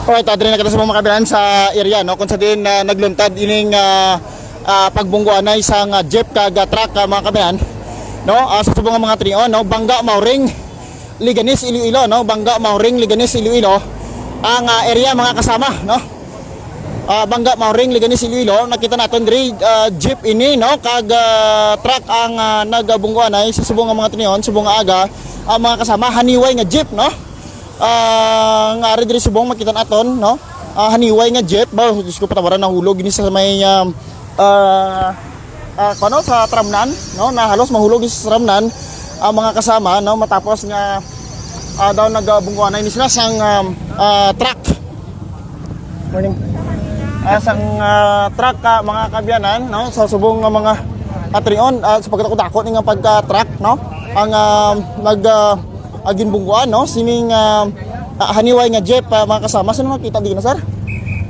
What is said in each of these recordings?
Alright, adre na kita sa mga kabilaan sa area, no? Kung sa din nagluntad ining pagbungguan na isang jeep kag truck mga kabilaan, no? Sa subong mga trion, no? Bangga Mauring, Liganis, Iloilo, no? Bangga Mauring, Liganis, Iloilo ang area mga kasama, no? Bangga Mauring, Liganis, Iloilo, nakita natin diri jeep ini, no? Kag truck ang nagbungguan ay sa subong mga trion, subong aga mga kasama haniway nga jeep, no? Nga rin diri subong makita naton, no? Haniway nga jeep ba, Diyos ko patawaran nahulog ini sa may ano sa tramnan, no? Na halos mahulog sa tramnan mga kasama, no? Matapos nga daw nagbungguan ini sila sang truck. Morning. Sang truck mga kabyanan, no? Sa subong nga mga atrion sa pagkatakot nga pagka-truck, no? Ang ginbungguan, no? Sining haniway nga jeep mga kasama. Sino makita di na, sir?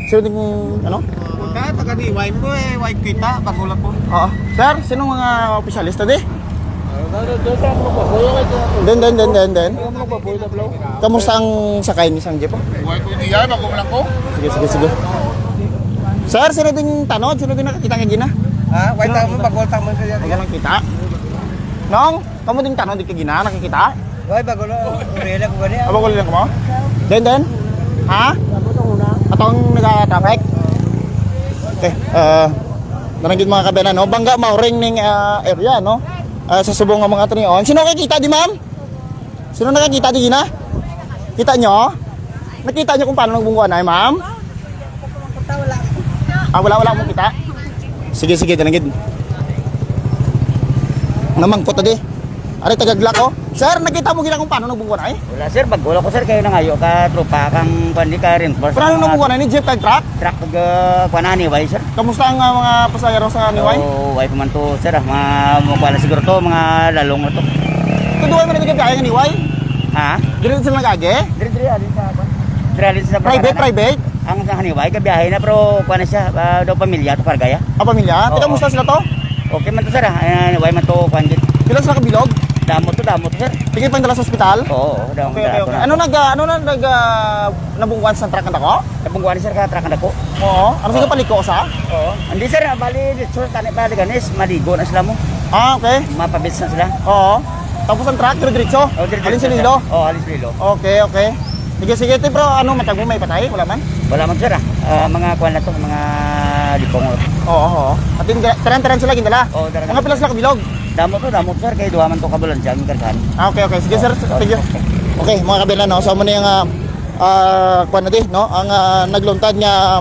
Sino ding ano? Punta taga niway mo way kita bagulang po. Oo. Sir, sino mga opisyalista di? Den. Kamusta ang sakay ni sang jeep? Way ko diyan bagulang ko. Sige. Sir, sino ding tanod? Sino ding nakakita nga gina? Ha, way ta mo bagol ta mo sa Wala kita. Nong, kamu ding tanod di ka gina nakikita? way bagulo urela ko gani. Aba ko lang mo? Den. Ha? Atong nag-traffic? Okay. Naranggit mga kabayan, no? Bangga Mauring ning area, no? Sa subong nga mga trion. Sino nakikita di, ma'am? Sino nakikita di gina? Kita nyo? Nakita nyo kung paano nagbungguan ay, ma'am? Wala mo kita? Sige, naranggit. Namangkot na di. Ari tagagla ko. Sir, nakita mo gina kung paano nagbungguan ay? Wala sir, bagulo ko sir kayo nangayo ka tropa kang pandi ka reinforce. Paano nagbungguan ay ni jeep kag truck? Truck pag panani way sir. Kamusta ang mga pasahero sa Niway? Oh, way pa man to sir. Mga siguro to, mga lalong to. Tuduay man nagiging kaya nga Niway? Ha? Dili sila nagage? Diri alin sa apa? Diri alin sa Private? Ang haniway ka biyahe na pero kuan na siya daw pamilya to Pargaya. Pamilya? Oo. Kamusta sila to? Okay man to sir. Way man to kuan git. Sila sila kabilog? Damo to sir. Tingin pa dala sa ospital? Oo, daw. Okay. Ano nabungkuan sa truck nako? Nabungguan sir ka truck dako. Oo. Ano sila paliko sa? Oo. Hindi sir, bali dito tani bali ganis maligo na sila mo. Okay. Mapabits na sila. Oo. Tapos ang truck diretso? Alin sa Lilo? Oo, alin sa Lilo. Okay. Sige, bro. Ano matag mo may patay? Wala man? Wala man sir mga kuan na to, mga lipong. Oo. At taran sila gindala. Oo, taran. Mga pila sila kabilog? Damo sir kay duha man to kabulan diyan karkan. Okay. Sige sir, thank you. Okay, mga kabilan, no. So mo na yung kuan na di, no? Ang nagluntad nga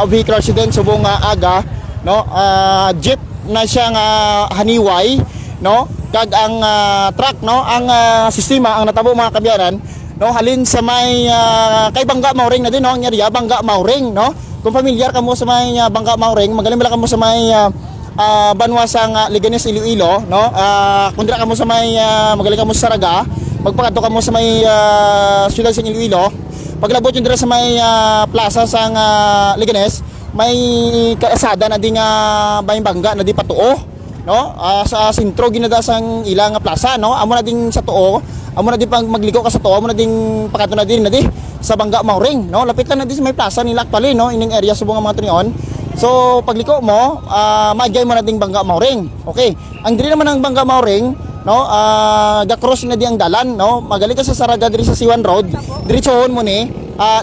vehicle accident subong aga, no? Jeep na siya nga haniway, no? Kag ang truck, no? Ang sistema ang natabo mga kabiyanan, no? Halin sa may kay Bangga Mauring na din, no? Ang area Bangga Mauring, no? Kung familiar ka mo sa may Bangga Mauring, magaling ka mo sa may banwasang Liganes, Iloilo, no? Kung dira ka mo sa may magaling ka mo sa Saraga, magpakadto ka mo sa may siyudad sa Iloilo, paglabot yung dira sa may plaza sang Liganes, may kaasada na di nga bayang Bangga na di patuo, no? Sa sentro ginada sang ilang plaza, no? Amo na ding sa tuo, amo na di pag magligo ka sa tuo, amo na ding pakadto na din na di sa Bangga Mauring, no? Lapit lang na di sa may plaza nila actually, no? Ining area subong nga mga trion. So pagliko mo, magyay mo na ding Bangga Mauring. Okay. Ang diri naman ng Bangga Mauring, no, ga-cross na di ang dalan, no. Magaling ka sa Saraga diri sa Siwan Road, diretsohon mo ni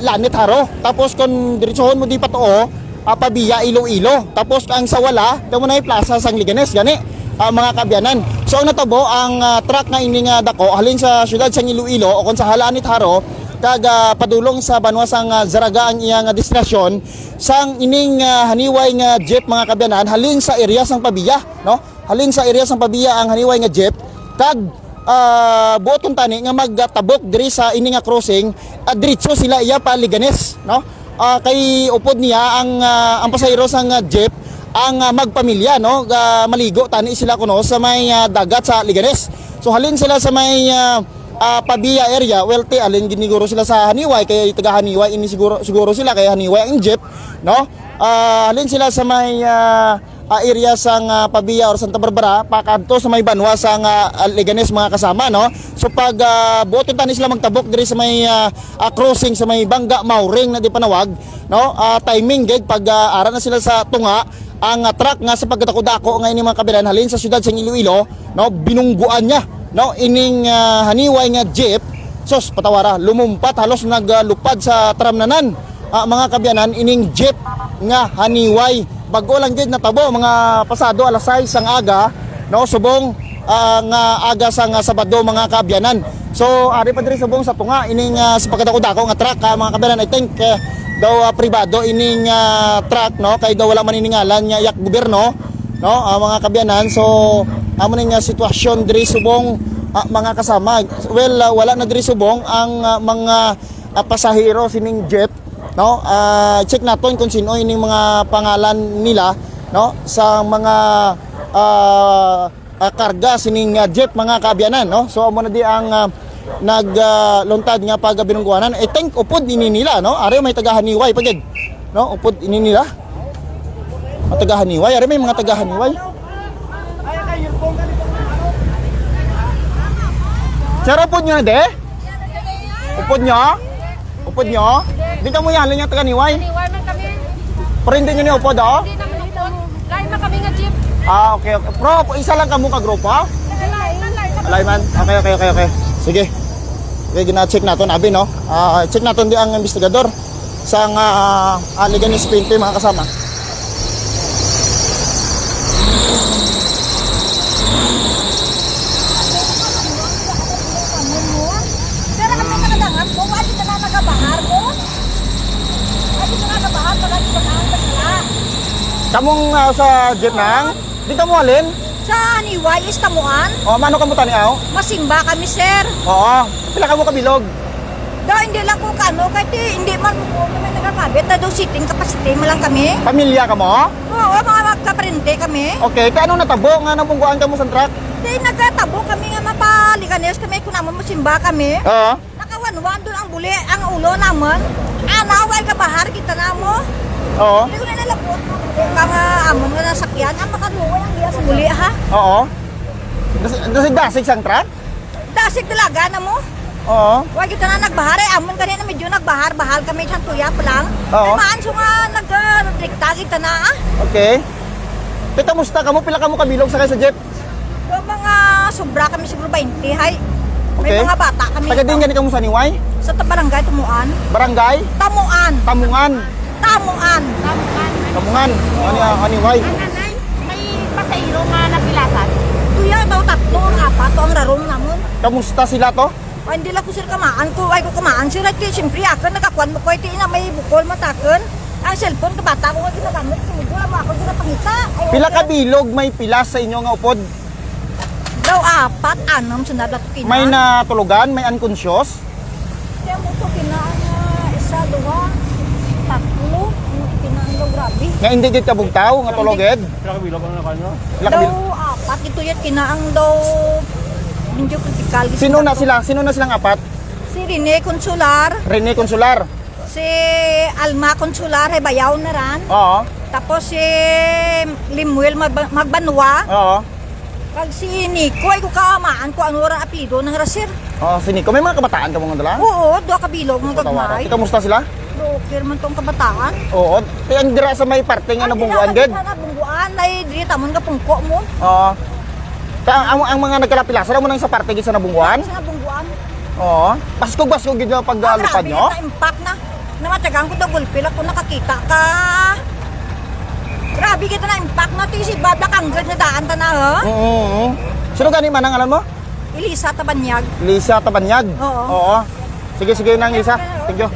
Lanit Haro. Tapos kung diretsohon mo di patuo, pabiya Iloilo. Tapos ang sa wala, damo na plaza sang Liganes gani. Mga kabyanan. So ang natabo ang truck nga ini nga dako halin sa siyudad sang Iloilo o kung sa Lanit Haro, kag padulong sa banwasang Zaraga ang iyang destinasyon sang ining haniway nga jeep mga kabyanan halin sa area sang Pabiya, no? Halin sa area sang Pabiya ang haniway nga jeep kag buoton tani nga magtabok diri sa ini nga crossing diretso sila iya pa Liganes, no? Kay upod niya ang pasahero sang jeep ang magpamilya, no? Maligo tani sila kuno sa may dagat sa Liganes. So halin sila sa may Pabiya area, wealthy alin giniguro sila sa haniway kay taga haniway ini siguro sila kay haniway ang jeep, no? Alin sila sa may area sang Pabia or Santa Barbara pakadto sa may Banwa sang Leganes mga kasama, no. So pag buoton tani sila magtabok diri sa may crossing sa may Bangga Mauring na di panawag, no, timing gid pag ara na sila sa tunga ang truck nga sa pagkatakudako nga ini mga kabilan halin sa syudad sa Iloilo, no, binungguan niya, no, ining haniway nga jeep. Sos patawara lumumpat halos naglupad sa tramnanan mga kabiyanan ining jeep nga haniway. Bago lang gid natabo mga pasado alas 6 sang aga, no, subong nga aga sang Sabado mga kabiyanan. So ari pa diri subong sa tunga ining sa pagkatakudako nga truck mga kabiyanan. I think daw pribado ining truck, no, kay daw wala maniningalan nga yak gobyerno, no, mga kabiyanan. So amo ning sitwasyon diri subong mga kasama. Well, wala na diri subong ang mga pasahero sining jeep, no. Check naton kung sino ining mga pangalan nila, no, sa mga karga sining jeep mga kaabyanan, no. So amo na di ang nagluntad nga pag binungguanan. I think upod ini nila, no. Ari may tagahaniway pagid, no, upod ini nila. Mga tagahaniway, ari may mga tagahaniway. Sir, upod nyo na de? Upod nyo? Upod nyo? Di ka mo yan, lang yung taganiway? Niway man kami. Pero hindi nyo niya upod, oh? Hindi naman upod. Lain na kami nga jeep. Okay, okay. Pro, isa lang kamo ka grupo? Alay man. Okay. Sige. Okay, gina-check natin, abi, no? Check natin di ang investigador sa Leganes PNP, mga kasama. Pero kami nakadangan ko, wali ka na nagabahar ko. Wali ka na nagabahar, wali ka na nagabahar. Kamong sa jeep nang? Di ka mo alin? Sa Niway, Istamuan, O, mano ka mo taniaw? masimba kami, sir. Oo. Pila ka mo kabilog? Daw hindi lang ko kano, kahit hindi man mo kami nagakabit. Na daw sitting capacity mo lang kami. Pamilya ka mo? Oo, mga magkaparente kami. Okay, kaya anong natabo nga nabungguan ka mo sa truck? Di nagkatabo kami nga mapaliganes kami kung naman masimba kami. Oo. Nakawanwan doon ang buli, ang ulo naman. Anawal ka bahar kita na mo. Oo. Hindi ko na nalapot. Kang amon nga nasakyan, ang makaluway ang diya sa buli ha. Oo. Dasig sang truck? Dasig talaga na mo. Oo. Huwag kita na nagbahar eh. Amon kanina medyo nagbahar. Bahal kami sa tuya pa lang. Oo. Ay maan so nga nag-rikta kita na ah. Okay. Kita musta ka mo? Pila ka mo kabilog sa jeep? Yung mga sobra kami siguro 20 hay. May Okay. mga bata kami. Taga din gani ka mo sa Niway? Sa barangay Tumuan. Barangay? Tamuan. Tamungan. Tamuan. Tamungan. Niway. Nanay, may pasahero nga napilasan. Tuya daw tatlo, apat, ang rarong namun. Kamusta sila to? Ay, hindi lang ko sila kamaan ko. Ay, ko kamaan sila. Kaya siyempre, ako nagkakuan mo ko. Ito na may bukol matakan. Ang cellphone, kabata ko nga ginagamit. Sumudo lang mo ako ginapangita. Ay, Pila ka bilog may pilas sa inyo nga upod? daw apat, anam, sunod at kina. May natulugan, may unconscious? Kaya mo ito, kinaan isa, dua, tatlo. Kinaan daw, grabe. Nga hindi gid ka bugtaw nga tuloged? Pila ka bilog? Daw apat, ito yan, kinaang daw medyo critical. Sino na sila? Sino na silang apat? Si Rene Consular, Rene Consular. si Alma Consular, ay bayaw na ran. Oo. Tapos si Limuel Magbanwa. Oo. Kag si Nico, ay ko kamaan ko ano ran apido ng rasir. Oh, sini ko may mga kabataan ka mga dala? Oo, doa kabilog ng gagmay. Ikaw musta sila? Dokter man tong kabataan. Oo. Ang dira sa may parte nga nabungguan gid. Na bungguan, ay diri tamon ka pungko mo. Oo. Ang mga nagkalapilasa mo nang sa parte gid sa nabungguan? Sa bungguan. Oo. Baskog gid na paglupad nyo? Na impact na. Namatagang ko daw gulpil ako nakakita ka. Grabe kita na impact na ti si Bada Kanggad na daan ta na ha. Oo. Sino gani man ang alam mo? Elisa Tabanyag. Lisa Tabanyag. Oo. Oo. Sige nang Lisa. Thank you.